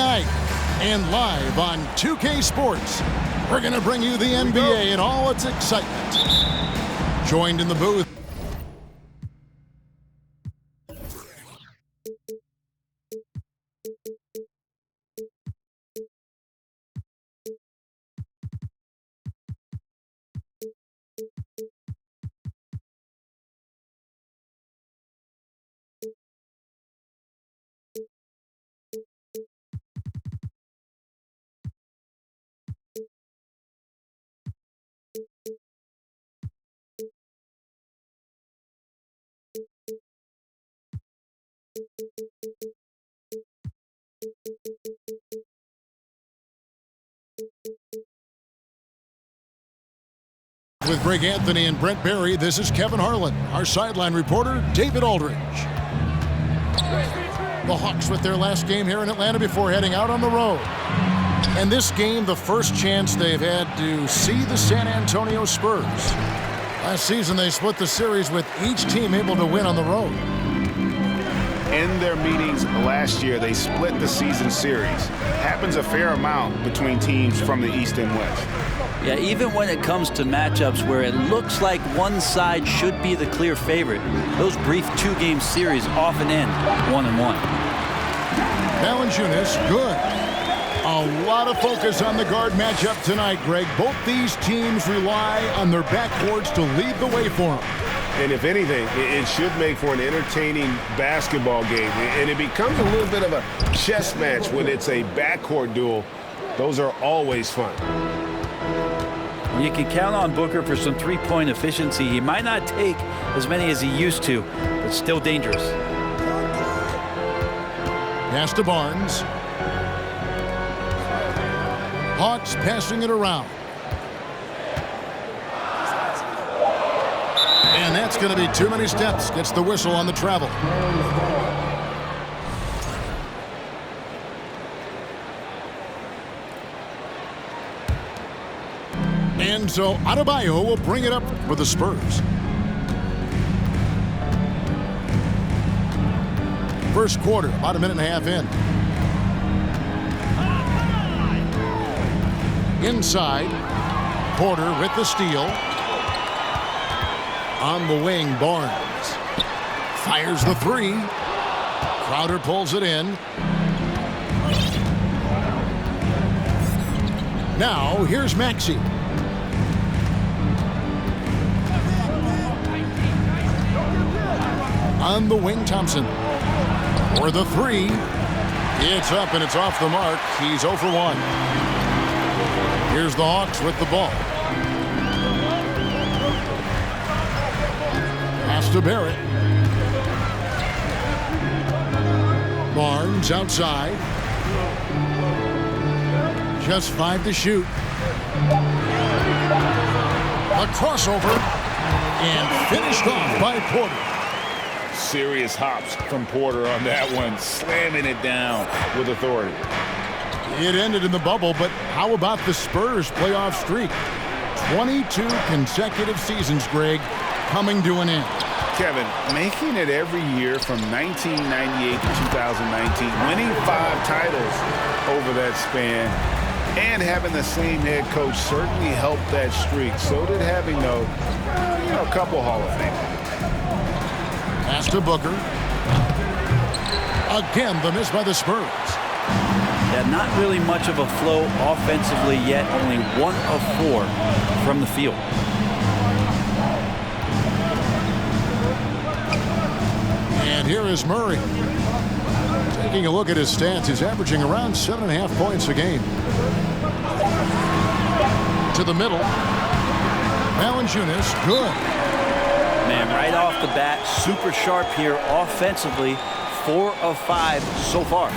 night. And live on 2K Sports, we're going to bring you the NBA and all its excitement. Joined in the booth. With Greg Anthony and Brent Barry, this is Kevin Harlan. Our sideline reporter, David Aldridge. The Hawks with their last game here in Atlanta before heading out on the road. And this game, the first chance they've had to see the San Antonio Spurs. Last season, they split the series with each team able to win on the road. In their meetings last year, they split the season series. Happens a fair amount between teams from the East and West. Yeah, even when it comes to matchups where it looks like one side should be the clear favorite, those brief two-game series often end 1-1. Valanciunas, good. A lot of focus on the guard matchup tonight, Greg. Both these teams rely on their backcourts to lead the way for them. And if anything, it should make for an entertaining basketball game. And it becomes a little bit of a chess match when it's a backcourt duel. Those are always fun. You can count on Booker for some three-point efficiency. He might not take as many as he used to, but still dangerous. Pass to Barnes. Hawks passing it around. And that's going to be too many steps. Gets the whistle on the travel. And so Adebayo will bring it up for the Spurs. First quarter, about a minute and a half in. Inside, Porter with the steal. On the wing, Barnes fires the three. Crowder pulls it in. Now, here's Maxey. On the wing, Thompson. For the three. It's up and it's off the mark. He's 0 for 1. Here's the Hawks with the ball. Pass to Barrett. Barnes outside. Just 5 to shoot. A crossover. And finished off by Porter. Serious hops from Porter on that one, slamming it down with authority. It ended in the bubble, but how about the Spurs playoff streak? 22 consecutive seasons, Greg, coming to an end. Kevin, making it every year from 1998 to 2019, winning 5 titles over that span, and having the same head coach certainly helped that streak. So did having, a couple Hall of Famers. Pass to Booker. Again, the miss by the Spurs. Yeah, not really much of a flow offensively yet. Only 1 of 4 from the field. And here is Murray. Taking a look at his stats, he's averaging around 7.5 points a game. To the middle. Valanciunas, good. Man, right off the bat, super sharp here offensively. 4 of 5 so far.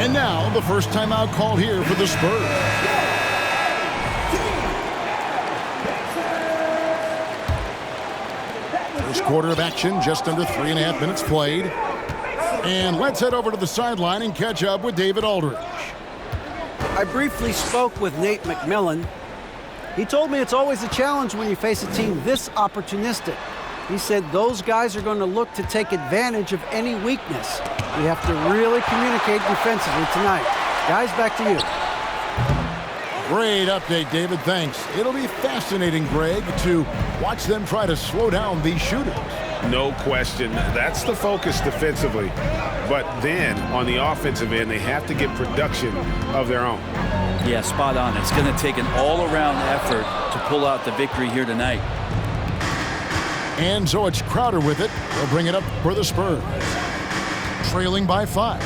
And now the first timeout called here for the Spurs. First quarter of action, just under 3.5 minutes played. And let's head over to the sideline and catch up with David Aldridge. I briefly spoke with Nate McMillan. He told me it's always a challenge when you face a team this opportunistic. He said those guys are going to look to take advantage of any weakness. We have to really communicate defensively tonight. Guys, back to you. Great update, David. Thanks. It'll be fascinating, Greg, to watch them try to slow down these shooters. No question. That's the focus defensively. But then on the offensive end, they have to get production of their own. Yeah, spot on. It's going to take an all-around effort to pull out the victory here tonight. And so it's Crowder with it. They'll bring it up for the Spurs. Trailing by 5.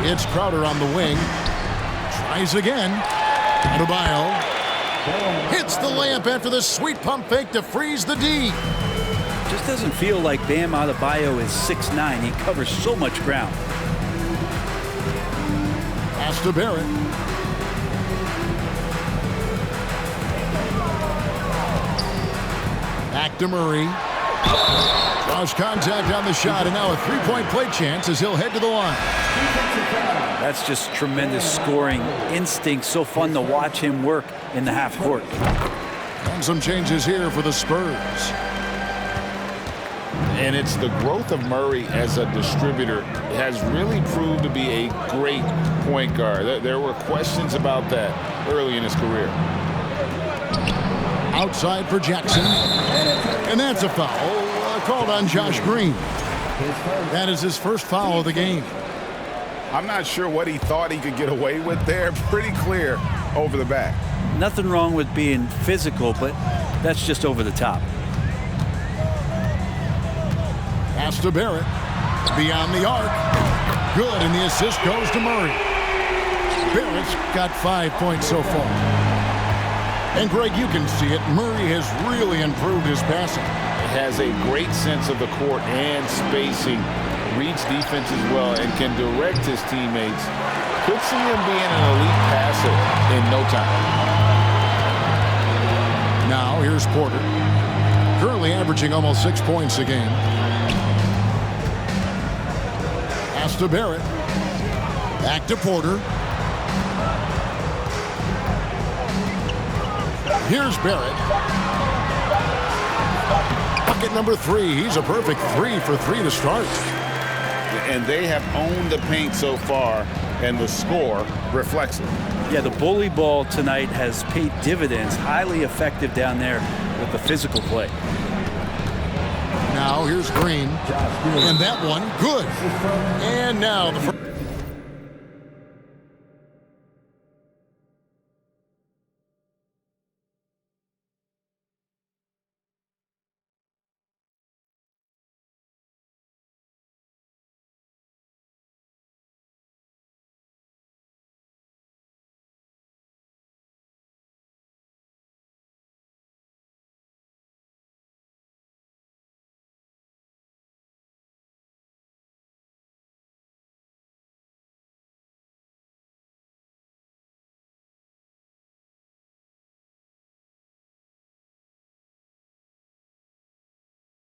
It's Crowder on the wing. Tries again. Adebayo hits the layup after the sweet pump fake to freeze the D. Just doesn't feel like Bam Adebayo is 6'9". He covers so much ground. Pass to Barrett. Back to Murray. Draws contact on the shot, and now a three-point play chance as he'll head to the line. That's just tremendous scoring instinct. So fun to watch him work in the half court. And some changes here for the Spurs. And it's the growth of Murray as a distributor has really proved to be a great point guard. There were questions about that early in his career. Outside for Jackson. And that's a foul called on Josh Green. That is his first foul of the game. I'm not sure what he thought he could get away with there. Pretty clear over the back. Nothing wrong with being physical, but that's just over the top. Pass to Barrett. Beyond the arc. Good, and the assist goes to Murray. Barrett's got 5 points so far. And Greg, you can see it. Murray has really improved his passing. Has a great sense of the court and spacing. Reads defense as well and can direct his teammates. Could see him being an elite passer in no time. Now here's Porter. Currently averaging almost 6 points a game. Pass to Barrett. Back to Porter. Here's Barrett. Bucket number 3. He's a perfect 3 for 3 to start. And they have owned the paint so far, and the score reflects it. Yeah, the bully ball tonight has paid dividends. Highly effective down there with the physical play. Now here's Green. And that one, good. And now the first.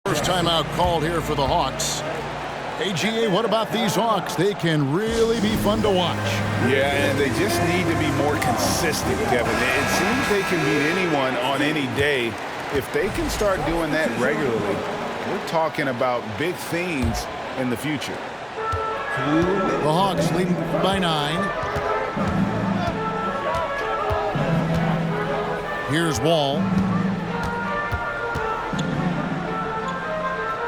First timeout called here for the Hawks. AGA, what about these Hawks? They can really be fun to watch. Yeah, and they just need to be more consistent, Kevin. It seems they can beat anyone on any day. If they can start doing that regularly, we're talking about big things in the future. The Hawks leading by 9. Here's Wall.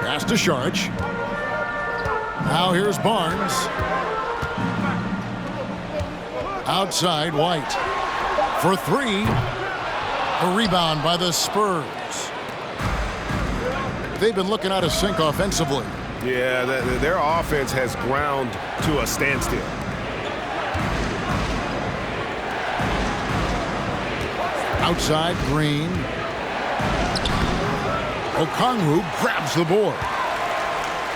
Pass to Sharch. Now here's Barnes. Outside, White. For 3. A rebound by the Spurs. They've been looking out of sync offensively. Yeah, their offense has ground to a standstill. Outside, Green. Okongwu grabs the board.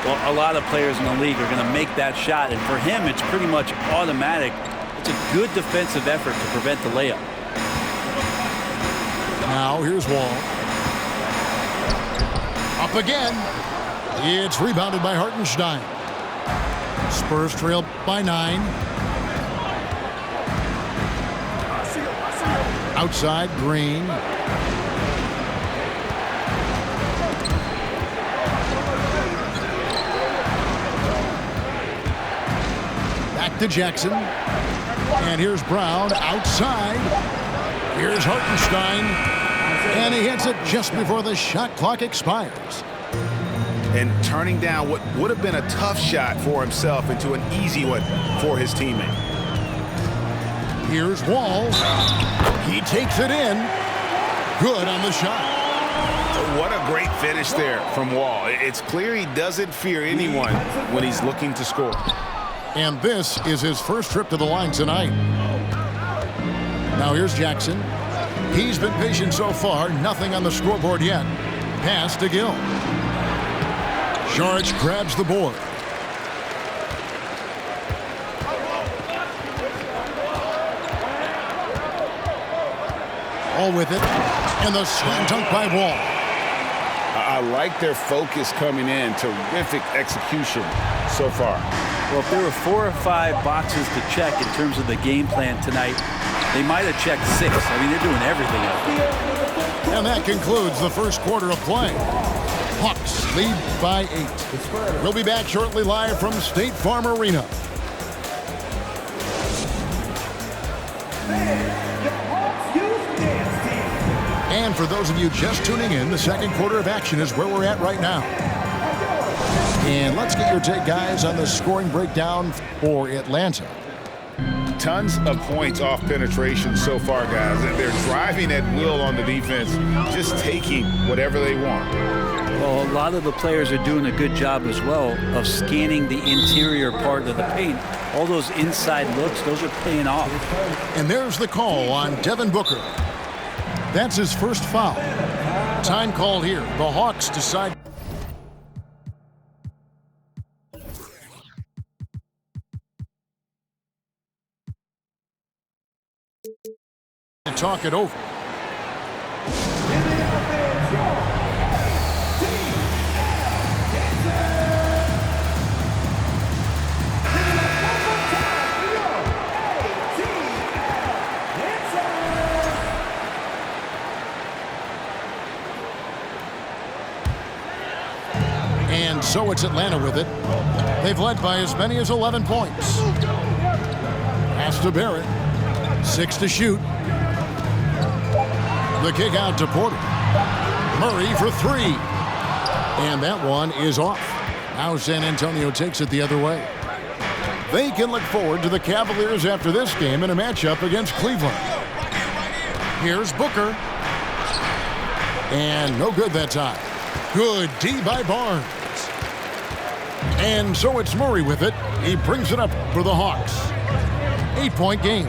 Well, a lot of players in the league are going to make that shot, and for him, it's pretty much automatic. It's a good defensive effort to prevent the layup. Now here's Wall. Up again. It's rebounded by Hartenstein. Spurs trail by 9. Outside, Green. Back to Jackson. And here's Brown outside. Here's Hartenstein. And he hits it just before the shot clock expires. And turning down what would have been a tough shot for himself into an easy one for his teammate. Here's Wall. He takes it in. Good on the shot. What a great finish there from Wall. It's clear he doesn't fear anyone when he's looking to score. And this is his first trip to the line tonight. Now here's Jackson. He's been patient so far. Nothing on the scoreboard yet. Pass to Gill. Sharge grabs the board. All with it. And the slam dunk by Wall. I like their focus coming in. Terrific execution so far. Well, if there were 4 or 5 boxes to check in terms of the game plan tonight, they might have checked 6. I mean, they're doing everything out there. And that concludes the first quarter of play. Hawks lead by 8. We'll be back shortly live from State Farm Arena. And for those of you just tuning in, the second quarter of action is where we're at right now. And let's get your take, guys, on the scoring breakdown for Atlanta. Tons of points off penetration so far, guys. They're driving at will on the defense, just taking whatever they want. Well, a lot of the players are doing a good job as well of scanning the interior part of the paint. All those inside looks, those are paying off. And there's the call on Devin Booker. That's his first foul. Time called here. The Hawks decide. And talk it over. And so it's Atlanta with it. They've led by as many as 11 points. Pass to Barrett. 6 to shoot. The kick out to Porter. Murray for 3. And that one is off. Now San Antonio takes it the other way. They can look forward to the Cavaliers after this game in a matchup against Cleveland. Here's Booker. And no good that time. Good D by Barnes. And so it's Murray with it. He brings it up for the Hawks. 8-point game.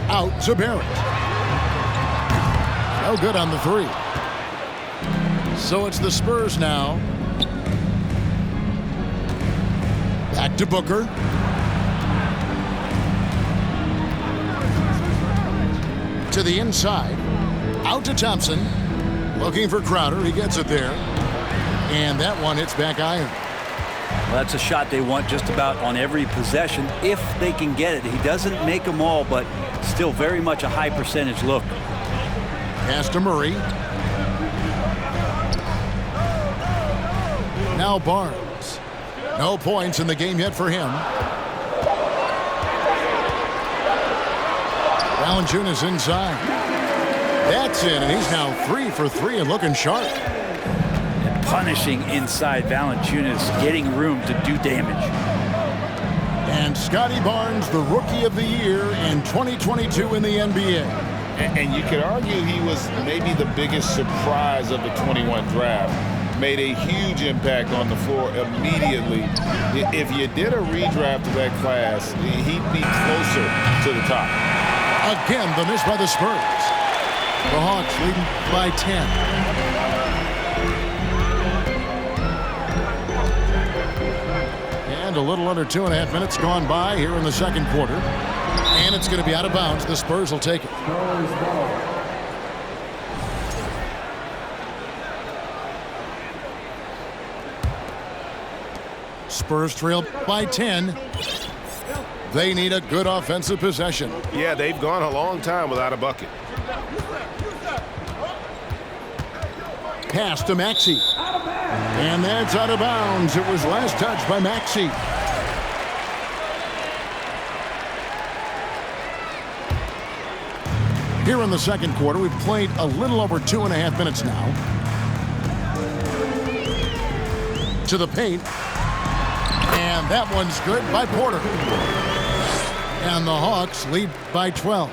Out to Barrett. No good on the 3. So it's the Spurs now. Back to Booker. To the inside. Out to Thompson. Looking for Crowder. He gets it there. And that one hits back iron. Well, that's a shot they want just about on every possession if they can get it. He doesn't make them all, but still very much a high percentage look. Pass to Murray. Now Barnes. No points in the game yet for him. Valanciunas inside. That's it, and he's now 3 for 3 and looking sharp. And punishing inside Valanciunas, getting room to do damage. And Scotty Barnes, the Rookie of the Year in 2022 in the NBA. And you could argue he was maybe the biggest surprise of the 21 draft. Made a huge impact on the floor immediately. If you did a redraft of that class, he'd be closer to the top. Again, the miss by the Spurs. The Hawks leading by 10. And a little under 2.5 minutes gone by here in the second quarter. And it's going to be out of bounds. The Spurs will take it. Spurs trail by 10. They need a good offensive possession. Yeah, they've gone a long time without a bucket. Pass to Maxey. And that's out of bounds. It was last touched by Maxey. Here in the second quarter, we've played a little over 2.5 minutes now. To the paint. And that one's good by Porter. And the Hawks lead by 12.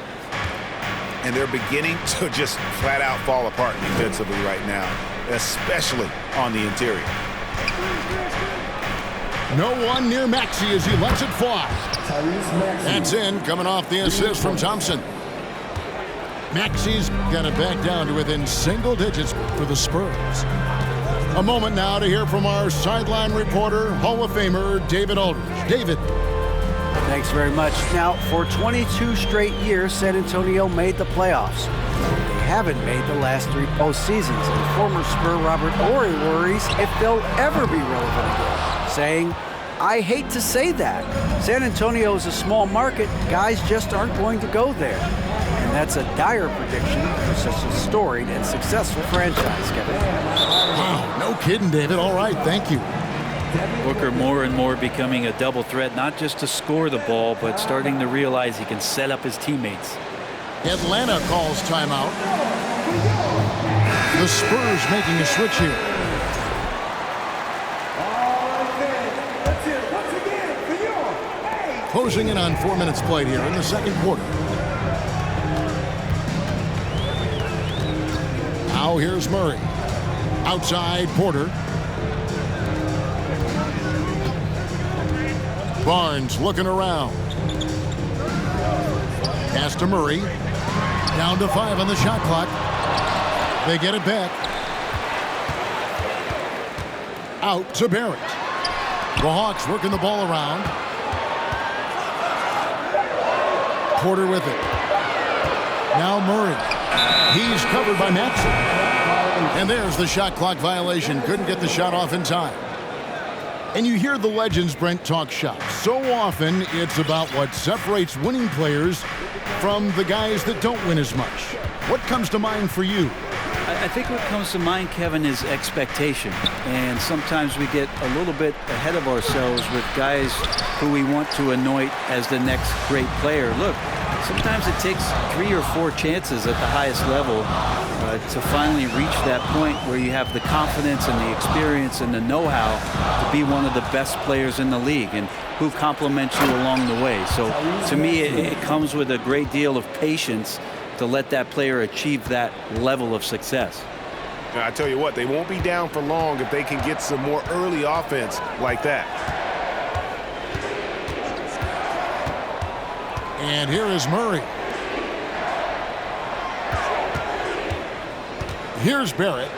And they're beginning to just flat out fall apart defensively right now, especially on the interior. No one near Maxey as he lets it fly. That's in, coming off the assist from Thompson. Maxey's got it back down to within single digits for the Spurs. A moment now to hear from our sideline reporter, Hall of Famer David Aldridge. David. Thanks very much. Now, for 22 straight years, San Antonio made the playoffs. They haven't made the last 3 postseasons, and former Spur Robert Horry worries if they'll ever be relevant again, saying, "I hate to say that. San Antonio is a small market. Guys just aren't going to go there." And that's a dire prediction for such a storied and successful franchise, Kevin. Wow, no kidding, David. All right, thank you. Booker more and more becoming a double threat, not just to score the ball, but starting to realize he can set up his teammates. Atlanta calls timeout. The Spurs making a switch here. Closing in on 4 minutes played here in the second quarter. Now here's Murray. Outside Porter. Barnes looking around. Pass to Murray. Down to 5 on the shot clock. They get it back. Out to Barrett. The Hawks working the ball around. Porter with it. Now Murray. He's covered by Maxey. And there's the shot clock violation. Couldn't get the shot off in time. And you hear the legends, Brent, talk shop. So often, it's about what separates winning players from the guys that don't win as much. What comes to mind for you? I think what comes to mind, Kevin, is expectation. And sometimes we get a little bit ahead of ourselves with guys who we want to anoint as the next great player. Look, sometimes it takes 3 or 4 chances at the highest level to finally reach that point where you have the confidence and the experience and the know-how to be one of the best players in the league and who compliments you along the way. So to me, it comes with a great deal of patience to let that player achieve that level of success. I tell you what, they won't be down for long if they can get some more early offense like that. And here is Murray. Here's Barrett.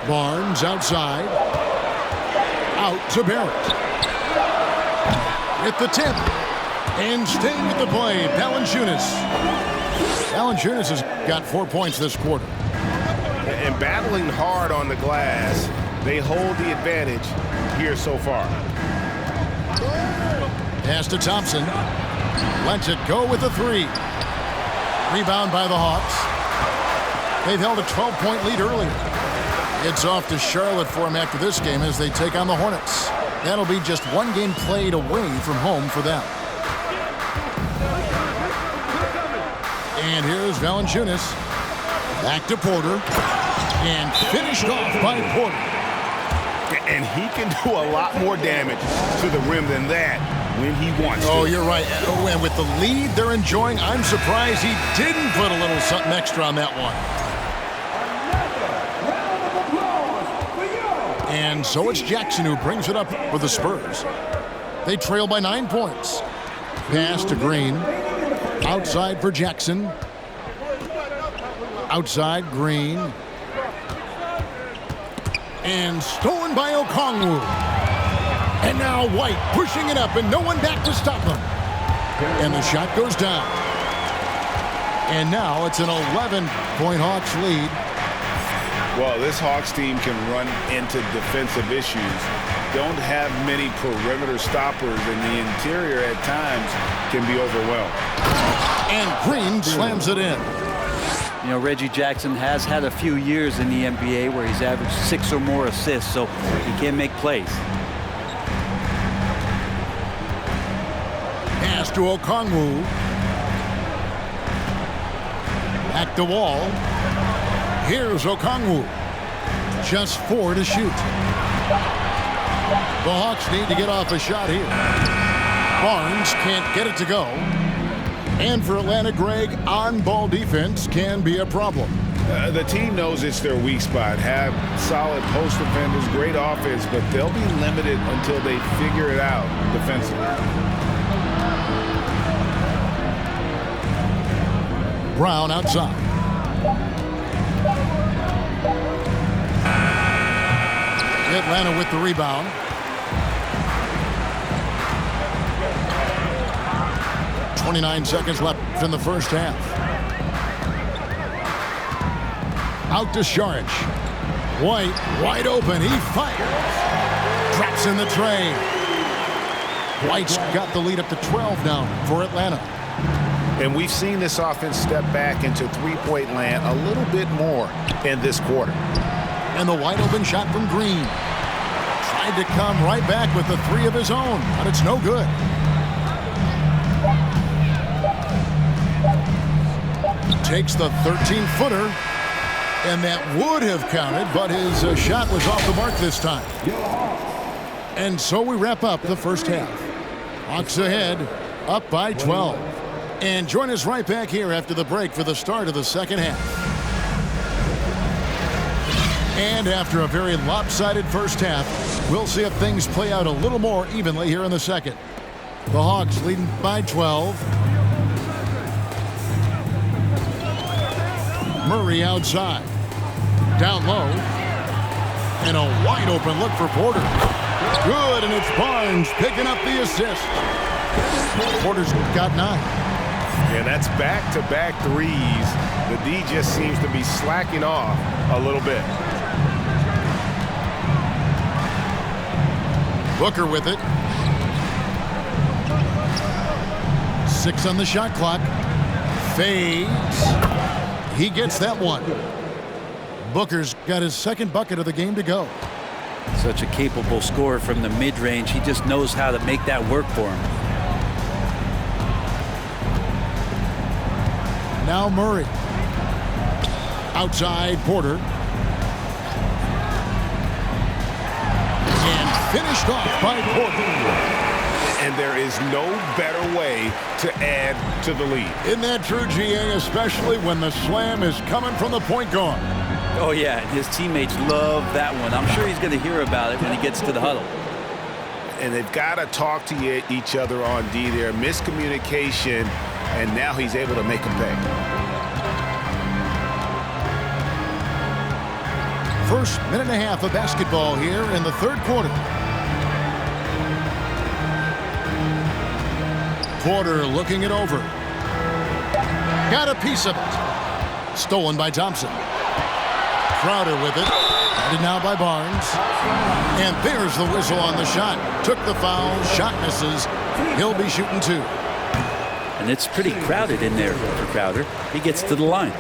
Barnes outside. Out to Barrett. At the tip. And staying with the play, Valanciunas. Valanciunas has got 4 points this quarter. And battling hard on the glass, they hold the advantage here so far. Pass to Thompson. Lets it go with a 3. Rebound by the Hawks. They've held a 12-point lead earlier. It's off to Charlotte for them after this game as they take on the Hornets. That'll be just 1 game played away from home for them. And here's Valanciunas. Back to Porter. And finished off by Porter. And he can do a lot more damage to the rim than that when he wants to. Oh, you're right. And with the lead they're enjoying, I'm surprised he didn't put a little something extra on that one. And so it's Jackson who brings it up for the Spurs. They trail by 9 points. Pass to Green. Outside for Jackson. Outside, Green. And stolen by Okongwu. And now White pushing it up and no one back to stop him. And the shot goes down. And now it's an 11-point Hawks lead. Well, this Hawks team can run into defensive issues. Don't have many perimeter stoppers, and the interior at times can be overwhelmed. And Green slams it in. You know, Reggie Jackson has had a few years in the NBA where he's averaged 6 or more assists, so he can make plays. Pass to Okongwu. Back to Wall. Here's Okongwu. Just 4 to shoot. The Hawks need to get off a shot here. Barnes can't get it to go. And for Atlanta, Greg, on-ball defense can be a problem. The team knows it's their weak spot. Have solid post defenders, great offense, but they'll be limited until they figure it out defensively. Brown outside. Atlanta with the rebound. .29 seconds left in the first half. Out to Saric. White wide open. He fires. Drops in the tray. White's got the lead up to 12 now for Atlanta. And we've seen this offense step back into three-point land a little bit more in this quarter. And the wide open shot from Green. Tried to come right back with the 3 of his own, but it's no good. Takes the 13-footer, and that would have counted, but his shot was off the mark this time. And so we wrap up the first half. Hawks ahead, up by 12. And join us right back here after the break for the start of the second half. And after a very lopsided first half, we'll see if things play out a little more evenly here in the second. The Hawks leading by 12. Murray outside. Down low. And a wide open look for Porter. Good, and it's Barnes picking up the assist. Porter's got 9. Yeah, that's back-to-back threes. The D just seems to be slacking off a little bit. Booker with it. 6 on the shot clock. Fades. He gets that one. Booker's got his second bucket of the game to go. Such a capable scorer from the mid-range. He just knows how to make that work for him. Now Murray. Outside Porter. And finished off by Porter. And there is no better way to add to the lead. Isn't that true, GA, especially when the slam is coming from the point guard? Oh, yeah, his teammates love that one. I'm sure he's going to hear about it when he gets to the huddle. And they've got to talk to each other on D there. Miscommunication, and now he's able to make them pay. First minute and a half of basketball here in the third quarter. Porter looking it over. Got a piece of it. Stolen by Thompson. Crowder with it. Guarded now by Barnes. And there's the whistle on the shot. Took the foul. Shot misses. He'll be shooting 2. And it's pretty crowded in there for Crowder. He gets to the line.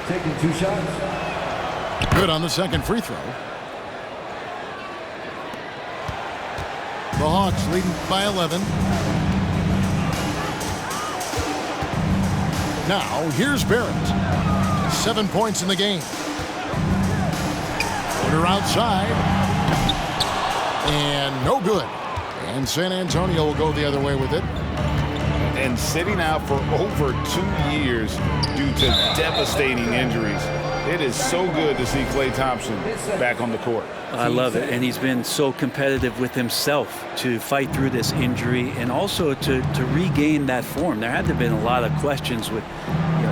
Taking 2 shots. Good on the second free throw. The Hawks leading by 11. Now, here's Barrett. 7 points in the game. Porter outside. And no good. And San Antonio will go the other way with it. And sitting out for over 2 years due to devastating injuries. It is so good to see Klay Thompson back on the court. I love it, and he's been so competitive with himself to fight through this injury and also to regain that form. There had to have been a lot of questions with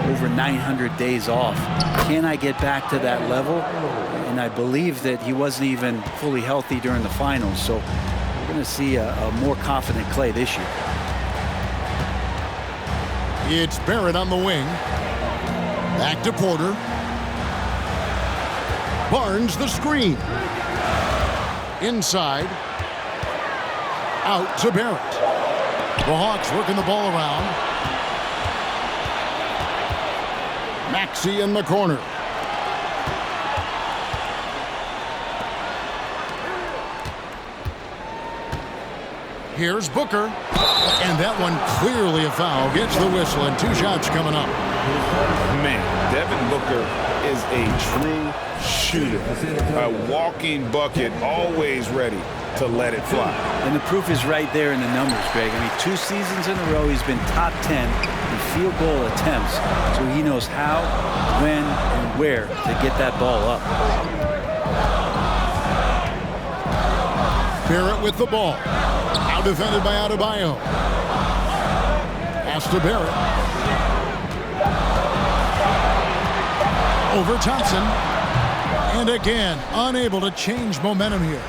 over 900 days off. Can I get back to that level? And I believe that he wasn't even fully healthy during the finals, so we're going to see a more confident Klay this year. It's Barrett on the wing. Back to Porter. Barnes the screen. Inside. Out to Barrett. The Hawks working the ball around. Maxey in the corner. Here's Booker. And that one clearly a foul. Gets the whistle and 2 shots coming up. Man, Devin Booker is a true shooter. A walking bucket, always ready to let it fly. And the proof is right there in the numbers, Greg. I mean, 2 seasons in a row, he's been top 10 in field goal attempts. So he knows how, when, and where to get that ball up. Barrett with the ball. Out defended by Adebayo. Pass to Barrett. Over Thompson. And again, unable to change momentum here.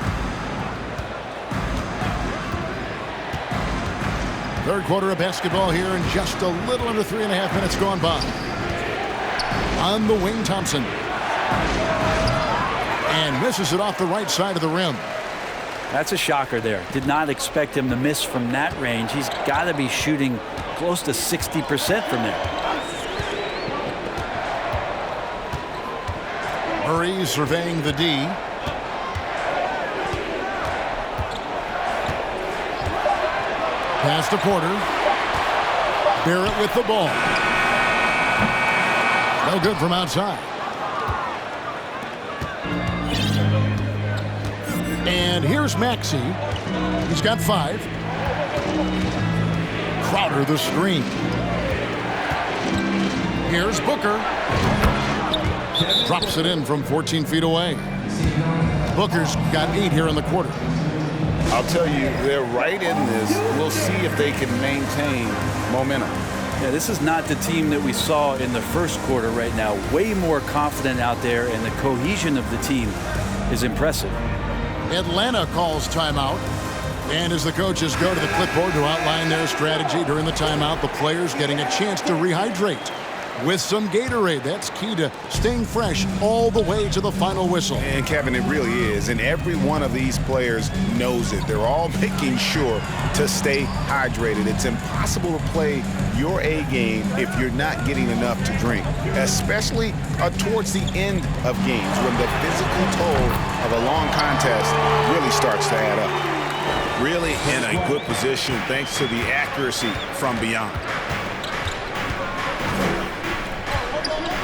Third quarter of basketball here, and just a little under 3.5 minutes gone by. On the wing, Thompson. And misses it off the right side of the rim. That's a shocker there. Did not expect him to miss from that range. He's got to be shooting close to 60% from there. Murray surveying the D. Pass to Porter. Barrett with the ball. No good from outside. And here's Maxey. He's got 5. Crowder the screen. Here's Booker. Drops it in from 14 feet away. Booker's got 8 here in the quarter. I'll tell you, they're right in this. We'll see if they can maintain momentum. Yeah, this is not the team that we saw in the first quarter right now. Way more confident out there, and the cohesion of the team is impressive. Atlanta calls timeout. And as the coaches go to the clipboard to outline their strategy during the timeout, the players getting a chance to rehydrate with some Gatorade. That's key to staying fresh all the way to the final whistle. And Kevin, it really is. And every one of these players knows it. They're all making sure to stay hydrated. It's impossible to play your A game if you're not getting enough to drink, especially towards the end of games when the physical toll of a long contest really starts to add up. Really in a good position thanks to the accuracy from beyond.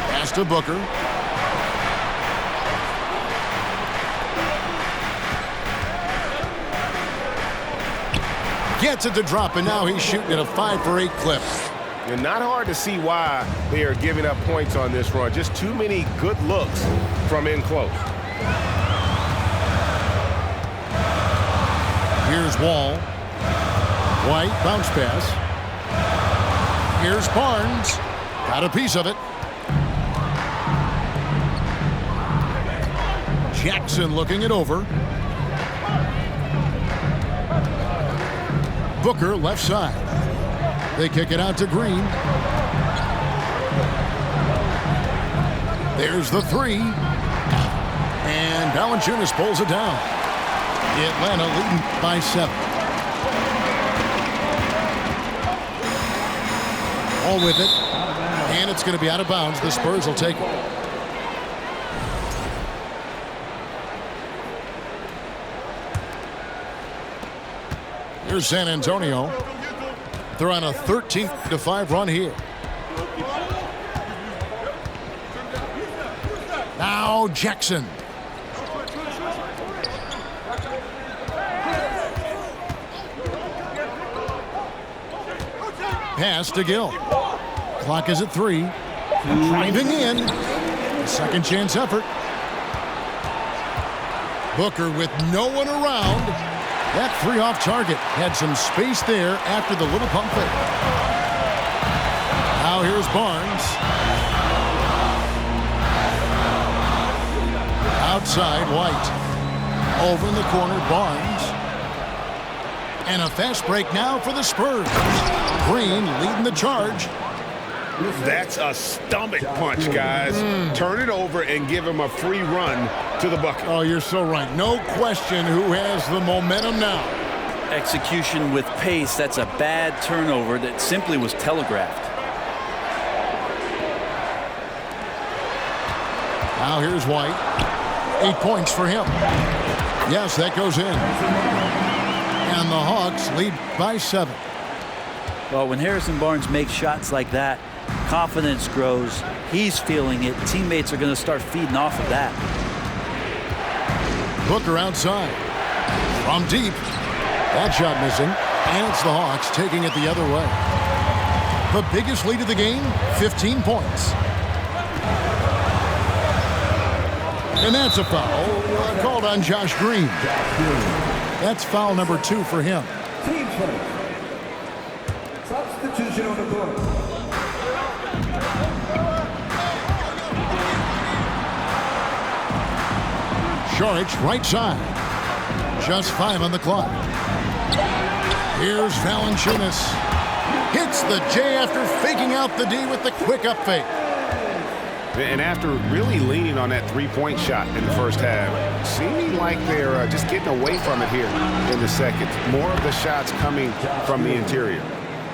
Pass to Booker. Gets it to drop, and now he's shooting at a 5 for 8 clip. And not hard to see why they are giving up points on this run. Just too many good looks from in close. Here's Wall. White, bounce pass. Here's Barnes. Got a piece of it. Jackson looking it over. Booker left side. They kick it out to Green. There's the 3. And Valanciunas pulls it down. Atlanta leading by 7. All with it. And it's going to be out of bounds. The Spurs will take it. Here's San Antonio. They're on a 13-5 run here. Now Jackson. Pass to Gill. Clock is at 3. Driving in. Second chance effort. Booker with no one around. That 3 off target. Had some space there after the little pump fake. Now here's Barnes. Outside, White. Over in the corner, Barnes. And a fast break now for the Spurs. Green leading the charge. That's a stomach punch, guys. Turn it over and give him a free run to the bucket. Oh, you're so right. No question who has the momentum now. Execution with pace. That's a bad turnover that simply was telegraphed. Now here's White. 8 points for him. Yes, that goes in. And the Hawks lead by 7. Well, when Harrison Barnes makes shots like that, confidence grows. He's feeling it. Teammates are going to start feeding off of that. Booker outside. From deep. That shot missing. And it's the Hawks taking it the other way. The biggest lead of the game, 15 points. And that's a foul called on Josh Green. That's foul number 2 for him. Team first. Substitution on the court. Saric, right side. Just 5 on the clock. Here's Valanciunas. Hits the J after faking out the D with the quick up fake. And after really leaning on that three-point shot in the first half, seeming like they're just getting away from it here in the second. More of the shots coming from the interior.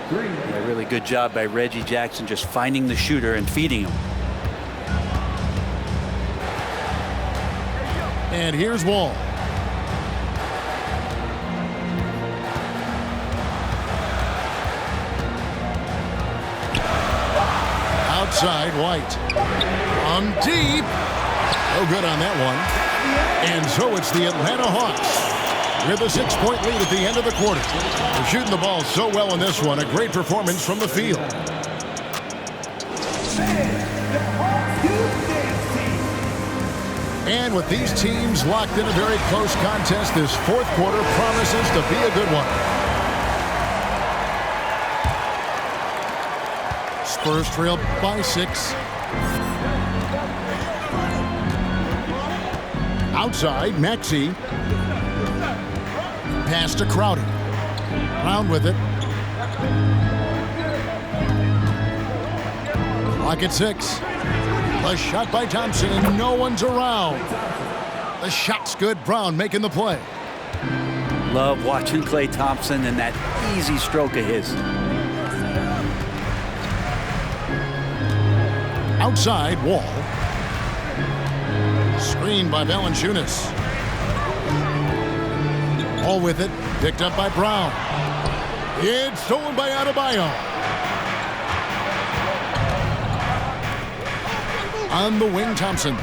A really good job by Reggie Jackson just finding the shooter and feeding him. And here's Wall. Outside, White. From deep. No good on that one. And so it's the Atlanta Hawks with a 6-point lead at the end of the quarter. They're shooting the ball so well in this one. A great performance from the field. And with these teams locked in a very close contest, this fourth quarter promises to be a good one. Spurs trail by 6. Outside, Maxey. Pass to Crowder. Brown with it. Clock at 6. A shot by Thompson, and no one's around. The shot's good. Brown making the play. Love watching Klay Thompson and that easy stroke of his. Outside, Wall. Screen by Valanciunas. All with it. Picked up by Brown. It's stolen by Adebayo. On the wing, Thompson.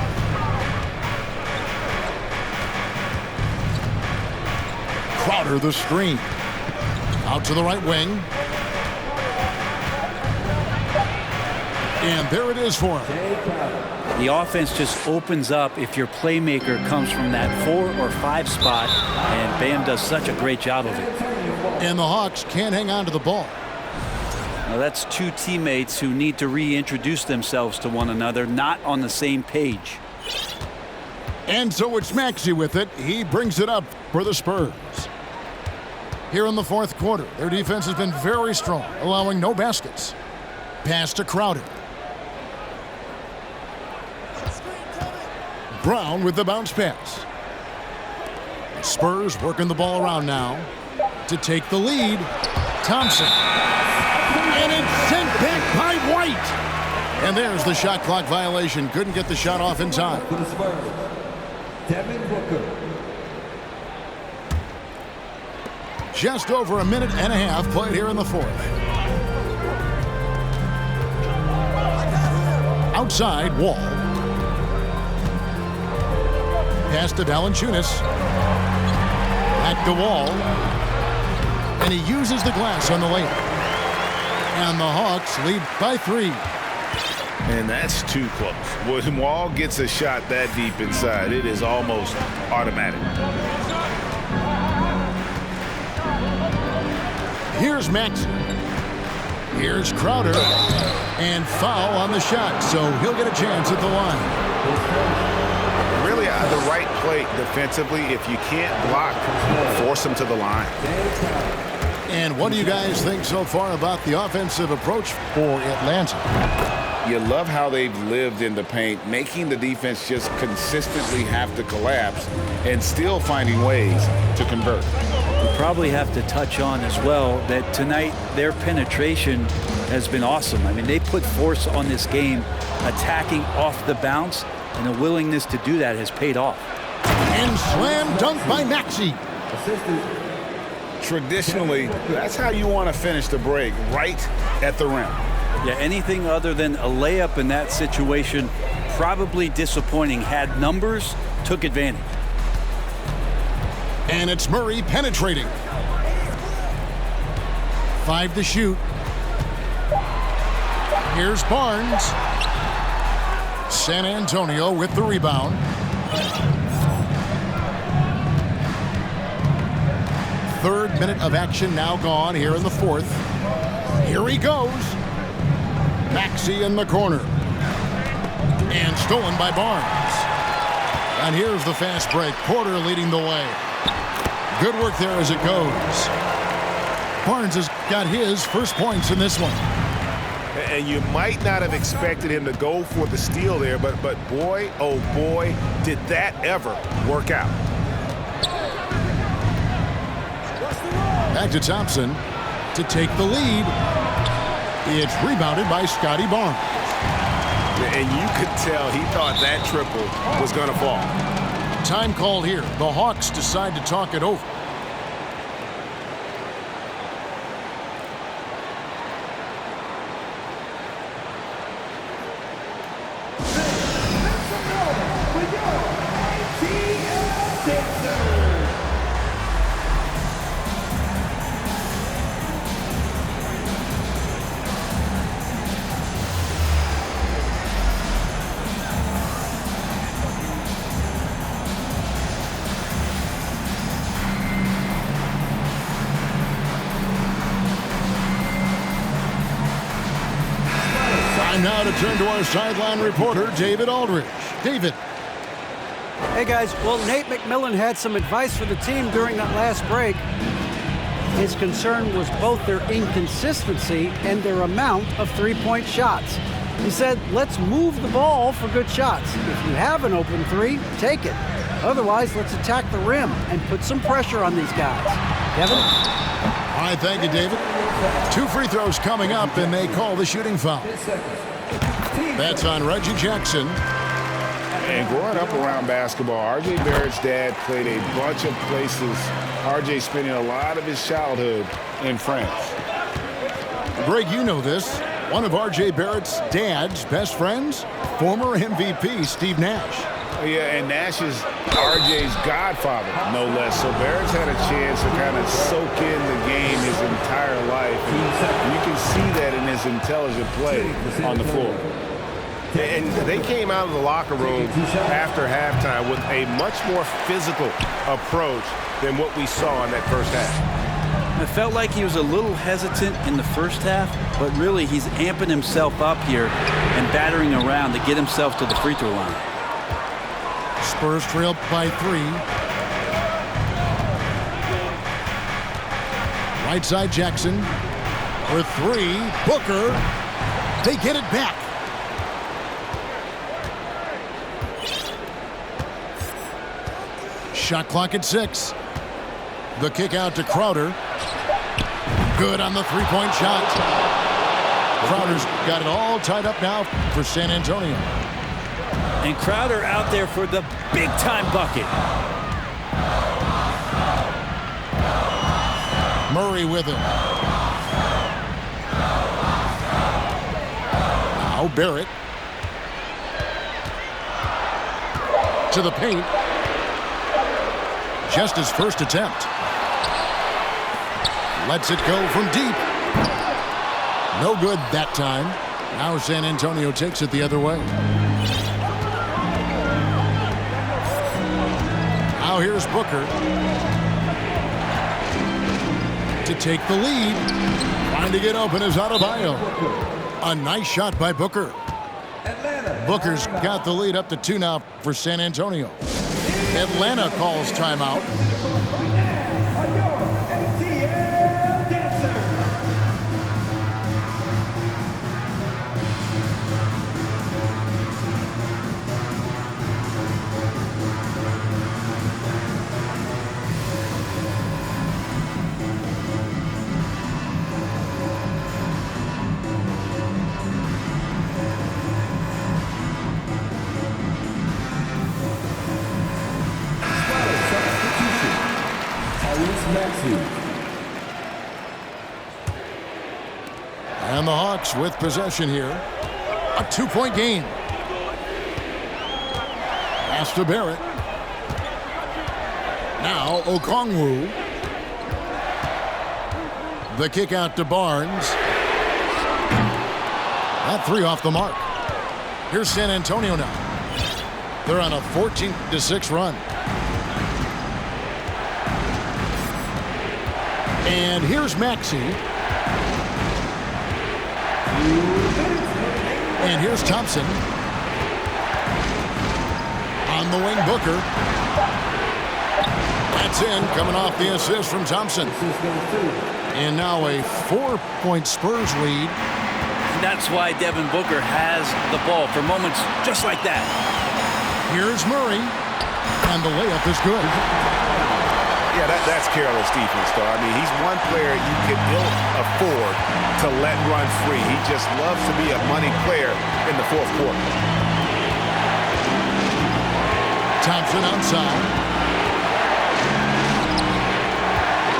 Crowder, the screen. Out to the right wing. And there it is for him. The offense just opens up if your playmaker comes from that 4 or 5 spot, and Bam does such a great job of it. And the Hawks can't hang on to the ball. Now that's two teammates who need to reintroduce themselves to one another, not on the same page. And so it's Maxey with it. He brings it up for the Spurs. Here in the fourth quarter, their defense has been very strong, allowing no baskets. Pass to Crowder. Brown with the bounce pass. Spurs working the ball around now to take the lead. Thompson. And it's sent back by White. And there's the shot clock violation. Couldn't get the shot off in time. For the Spurs, Devin Booker. Just over a minute and a half played here in the fourth. Outside, Wall. Pass to Valanciunas. At the Wall. And he uses the glass on the layup. And the Hawks lead by 3. And that's too close. When Wall gets a shot that deep inside, it is almost automatic. Here's Maxey. Here's Crowder. And foul on the shot, so he'll get a chance at the line. Really the right play defensively. If you can't block, force him to the line. And what do you guys think so far about the offensive approach for Atlanta? You love how they've lived in the paint, making the defense just consistently have to collapse and still finding ways to convert. We probably have to touch on as well that tonight their penetration has been awesome. I mean, they put force on this game, attacking off the bounce and the willingness to do that has paid off. And slam dunk by Maxey. Traditionally, that's how you want to finish the break, right at the rim. Yeah, anything other than a layup in that situation, probably disappointing. Had numbers, took advantage. And it's Murray penetrating. 5 to shoot. Here's Barnes. San Antonio with the rebound. Third minute of action now gone here in the fourth. Here he goes. Maxey in the corner. And stolen by Barnes. And here's the fast break. Porter leading the way. Good work there as it goes. Barnes has got his first points in this one. And you might not have expected him to go for the steal there, but boy, oh boy, did that ever work out. Back to Thompson to take the lead. It's rebounded by Scotty Barnes. And you could tell he thought that triple was going to fall. Time called here. The Hawks decide to talk it over. Time now to turn to our sideline reporter, David Aldridge. David. Hey, guys. Well, Nate McMillan had some advice for the team during that last break. His concern was both their inconsistency and their amount of three-point shots. He said, let's move the ball for good shots. If you have an open three, take it. Otherwise, let's attack the rim and put some pressure on these guys. Kevin? All right, thank you, David. 2 free throws coming up, and they call the shooting foul. That's on Reggie Jackson. And growing up around basketball, R.J. Barrett's dad played a bunch of places. R.J. spending a lot of his childhood in France. Greg, you know this. One of R.J. Barrett's dad's best friends, former MVP Steve Nash. Yeah, and Nash is R.J.'s godfather, no less. So Barrett's had a chance to kind of soak in the game his entire life. And you can see that in his intelligent play on the floor. And they came out of the locker room after halftime with a much more physical approach than what we saw in that first half. It felt like he was a little hesitant in the first half, but really he's amping himself up here and battering around to get himself to the free throw line. Spurs trail by 3. Right side Jackson for 3. Booker. They get it back. Shot clock at 6. The kick out to Crowder. Good on the three-point shot. Crowder's got it all tied up now for San Antonio. And Crowder out there for the big-time bucket. Murray with him. Now Barrett. To the paint. Just his first attempt. Lets it go from deep. No good that time. Now San Antonio takes it the other way. Now here's Booker to take the lead. Trying to get open is Adebayo. A nice shot by Booker. Booker's got the lead up to 2 now for San Antonio. Atlanta calls timeout. And the Hawks with possession here. A 2-point game. Pass to Barrett. Now Okongwu. The kick out to Barnes. That three off the mark. Here's San Antonio now. They're on a 14-6 run. And here's Maxey. And here's Thompson. On the wing, Booker. That's in, coming off the assist from Thompson. And now a 4-point Spurs lead. That's why Devin Booker has the ball for moments just like that. Here's Murray. And the layup is good. Yeah, that's careless defense, though. I mean, he's one player you can ill afford to let run free. He just loves to be a money player in the fourth quarter. Thompson outside.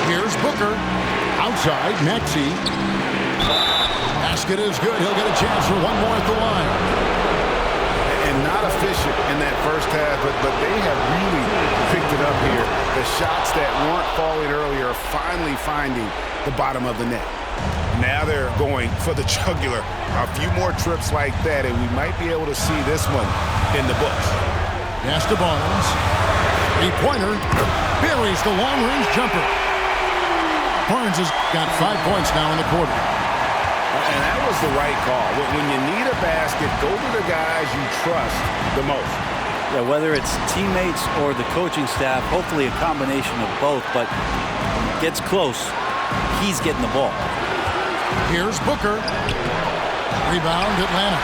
Here's Booker. Outside, Maxey. Basket is good. He'll get a chance for one more at the line. And not efficient in that first half, but they have really picked it up here. The shots that weren't falling earlier are finally finding the bottom of the net. Now they're going for the jugular. A few more trips like that, and we might be able to see this one in the books. Pass to Barnes. 3-pointer. Buries the long-range jumper. Barnes has got 5 points now in the quarter. And that was the right call. When you need a basket, go to the guys you trust the most. Yeah, whether it's teammates or the coaching staff, hopefully a combination of both, but when it gets close, he's getting the ball. Here's Booker. Rebound, Atlanta.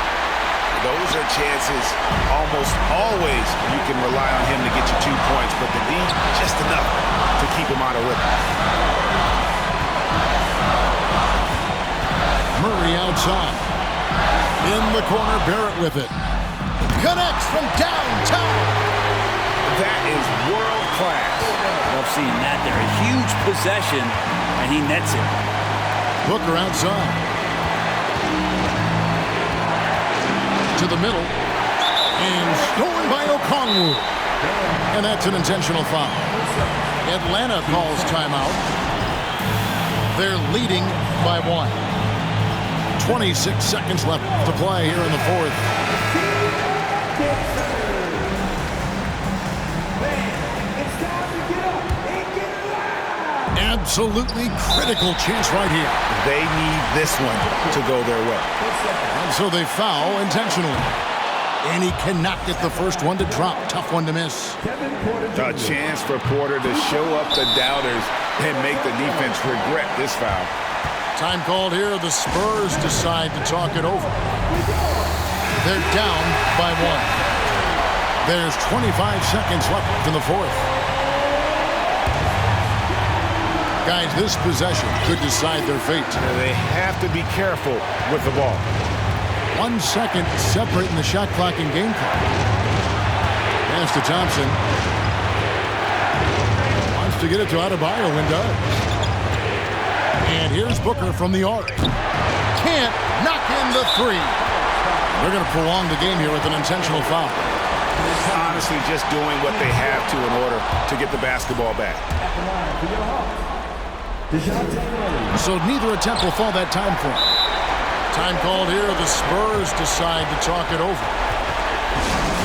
Those are chances almost always you can rely on him to get you 2 points, but the D just enough to keep him out of rhythm. Murray outside. In the corner, Barrett with it. Connects from downtown. That is world class. Love seeing that there. A huge possession, and he nets it. Booker outside. To the middle. And stolen by Okongwu. And that's an intentional foul. Atlanta calls timeout. They're leading by 1. 26 seconds left to play here in the fourth. Absolutely critical chance right here. They need this one to go their way. And so they foul intentionally. And he cannot get the first one to drop. Tough one to miss. A chance for Porter to show up the doubters and make the defense regret this foul. Time called here. The Spurs decide to talk it over. They're down by 1. There's 25 seconds left in the fourth. Guys, this possession could decide their fate. They have to be careful with the ball. 1 second separating the shot clock and game clock. Pass to Thompson. Wants to get it to Adebayo and does. And here's Booker from the arc. Can't knock in the three. They're going to prolong the game here with an intentional foul. Honestly, just doing what they have to in order to get the basketball back. So neither attempt will fall that time frame. Time called here. The Spurs decide to talk it over.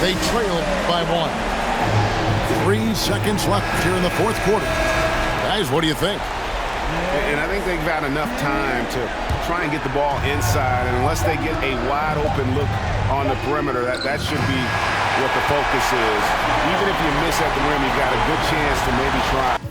They trail by 1. 3 seconds left here in the fourth quarter. Guys, what do you think? And I think they've got enough time to try and get the ball inside. And unless they get a wide open look on the perimeter, that should be what the focus is. Even if you miss at the rim, you've got a good chance to maybe try.